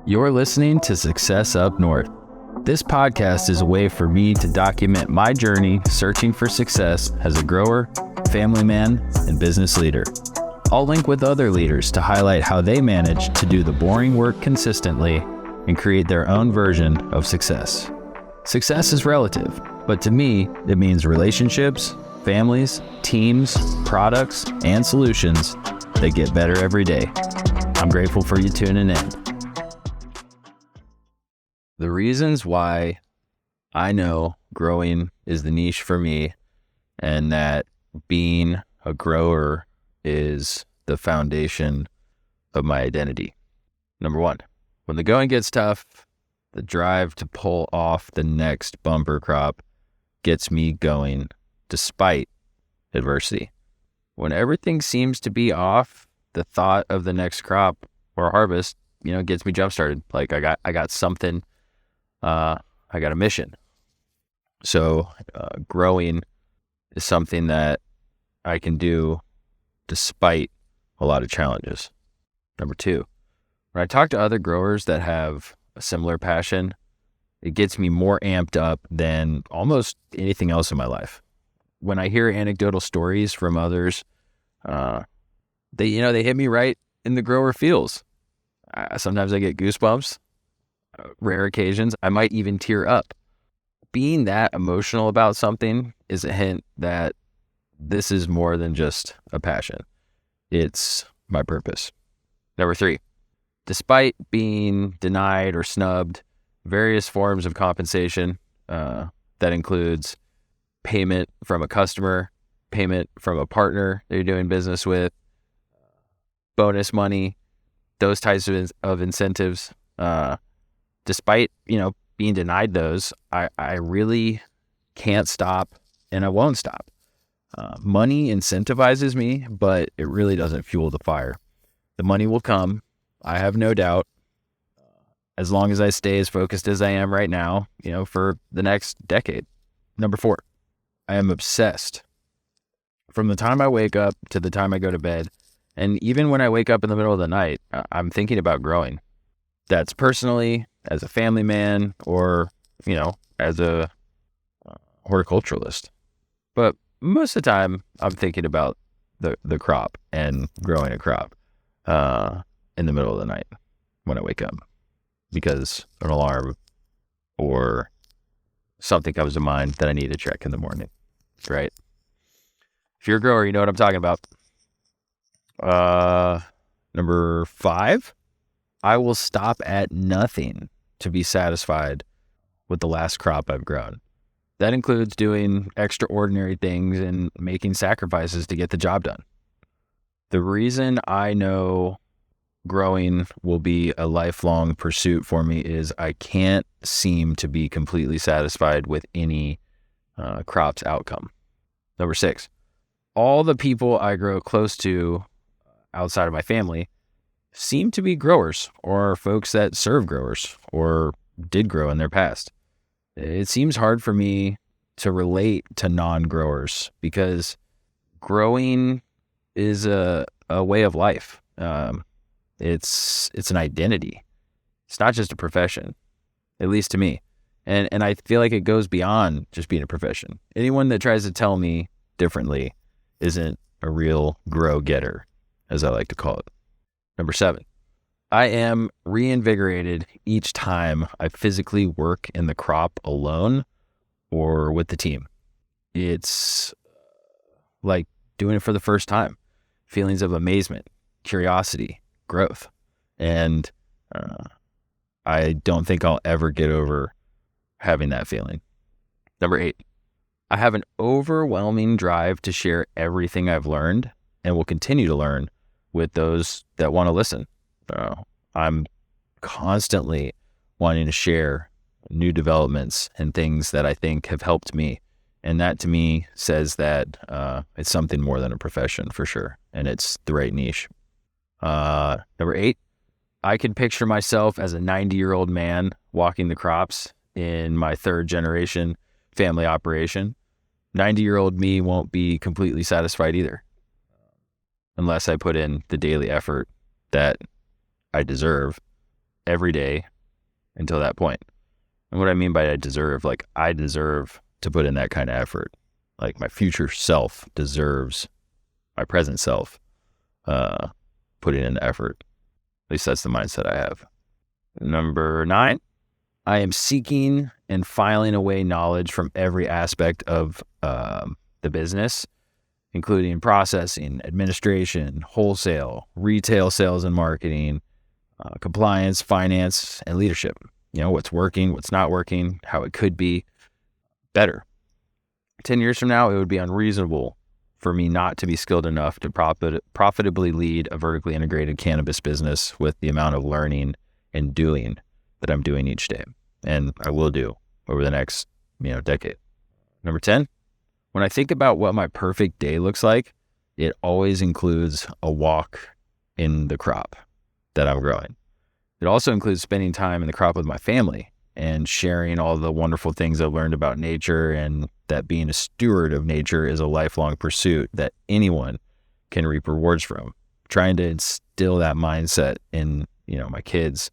You're listening to Success Up North. This podcast is a way for me to document my journey searching for success as a grower, family man, and business leader. I'll link with other leaders to highlight how they manage to do the boring work consistently and create their own version of success. Success is relative, but to me, it means relationships, families, teams, products, and solutions that get better every day. I'm grateful for you tuning in. The reasons why I know growing is the niche for me and that being a grower is the foundation of my identity. Number one, when the going gets tough, the drive to pull off the next bumper crop gets me going despite adversity. When everything seems to be off, the thought of the next crop or harvest, gets me jump started. Like I got something. I got a mission. So growing is something that I can do despite a lot of challenges. Number two, when I talk to other growers that have a similar passion, it gets me more amped up than almost anything else in my life. When I hear anecdotal stories from others, they hit me right in the grower feels. Sometimes I get goosebumps. Rare occasions, I might even tear up. Being that emotional about something is a hint that this is more than just a passion. It's my purpose. Number three, despite being denied or snubbed various forms of compensation, that includes payment from a customer, payment from a partner that you're doing business with, bonus money, those types of incentives, despite, being denied those, I really can't stop and I won't stop. Money incentivizes me, but it really doesn't fuel the fire. The money will come, I have no doubt, as long as I stay as focused as I am right now, for the next decade. Number four, I am obsessed. From the time I wake up to the time I go to bed, and even when I wake up in the middle of the night, I'm thinking about growing. That's personally, as a family man, or, as a horticulturalist. But most of the time, I'm thinking about the crop and growing a crop in the middle of the night when I wake up, because an alarm or something comes to mind that I need to check in the morning, right? If you're a grower, you know what I'm talking about. Number five, I will stop at nothing to be satisfied with the last crop I've grown. That includes doing extraordinary things and making sacrifices to get the job done. The reason I know growing will be a lifelong pursuit for me is I can't seem to be completely satisfied with any crop's outcome. Number six, all the people I grow close to outside of my family seem to be growers or folks that serve growers or did grow in their past. It seems hard for me to relate to non-growers because growing is a way of life. It's an identity. It's not just a profession, at least to me. And I feel like it goes beyond just being a profession. Anyone that tries to tell me differently isn't a real grow-getter, as I like to call it. Number seven, I am reinvigorated each time I physically work in the crop alone or with the team. It's like doing it for the first time. Feelings of amazement, curiosity, growth. And I don't think I'll ever get over having that feeling. Number eight, I have an overwhelming drive to share everything I've learned and will continue to learn with those that want to listen. I'm constantly wanting to share new developments and things that I think have helped me. And that to me says that it's something more than a profession for sure. And it's the right niche. Number eight, I can picture myself as a 90-year-old man walking the crops in my third generation family operation. 90-year-old me won't be completely satisfied either, unless I put in the daily effort that I deserve every day until that point. And what I mean by I deserve to put in that kind of effort. Like my future self deserves my present self putting in the effort. At least that's the mindset I have. Number 9, I am seeking and filing away knowledge from every aspect of the business, including processing, administration, wholesale, retail sales and marketing, compliance, finance, and leadership. What's working, what's not working, how it could be better. 10 years from now, it would be unreasonable for me not to be skilled enough to profitably lead a vertically integrated cannabis business with the amount of learning and doing that I'm doing each day. And I will do over the next, decade. Number 10, when I think about what my perfect day looks like, it always includes a walk in the crop that I'm growing. It also includes spending time in the crop with my family and sharing all the wonderful things I've learned about nature, and that being a steward of nature is a lifelong pursuit that anyone can reap rewards from. Trying to instill that mindset in, my kids,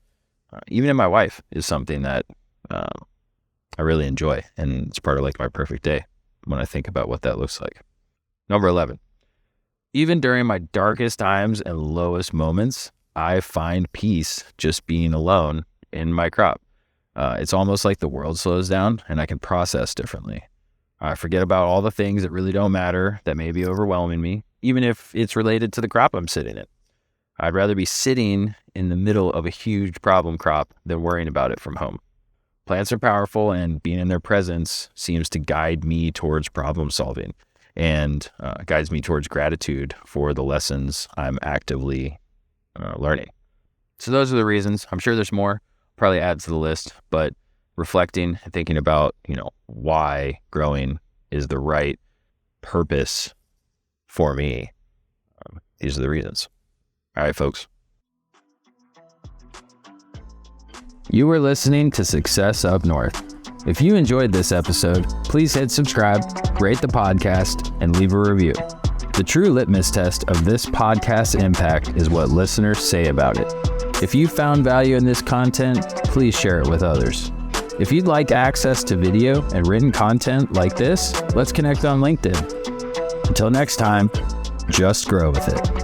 even in my wife, is something that I really enjoy, and it's part of like my perfect day when I think about what that looks like. Number 11, even during my darkest times and lowest moments, I find peace just being alone in my crop. It's almost like the world slows down and I can process differently. I forget about all the things that really don't matter that may be overwhelming me, even if it's related to the crop I'm sitting in. I'd rather be sitting in the middle of a huge problem crop than worrying about it from home. Plants are powerful, and being in their presence seems to guide me towards problem solving and guides me towards gratitude for the lessons I'm actively learning. So those are the reasons. I'm sure there's more. Probably add to the list, but reflecting and thinking about, why growing is the right purpose for me. These are the reasons. All right, folks. You were listening to Success Up North. If you enjoyed this episode, please hit subscribe, rate the podcast, and leave a review. The true litmus test of this podcast's impact is what listeners say about it. If you found value in this content, please share it with others. If you'd like access to video and written content like this, let's connect on LinkedIn. Until next time, just grow with it.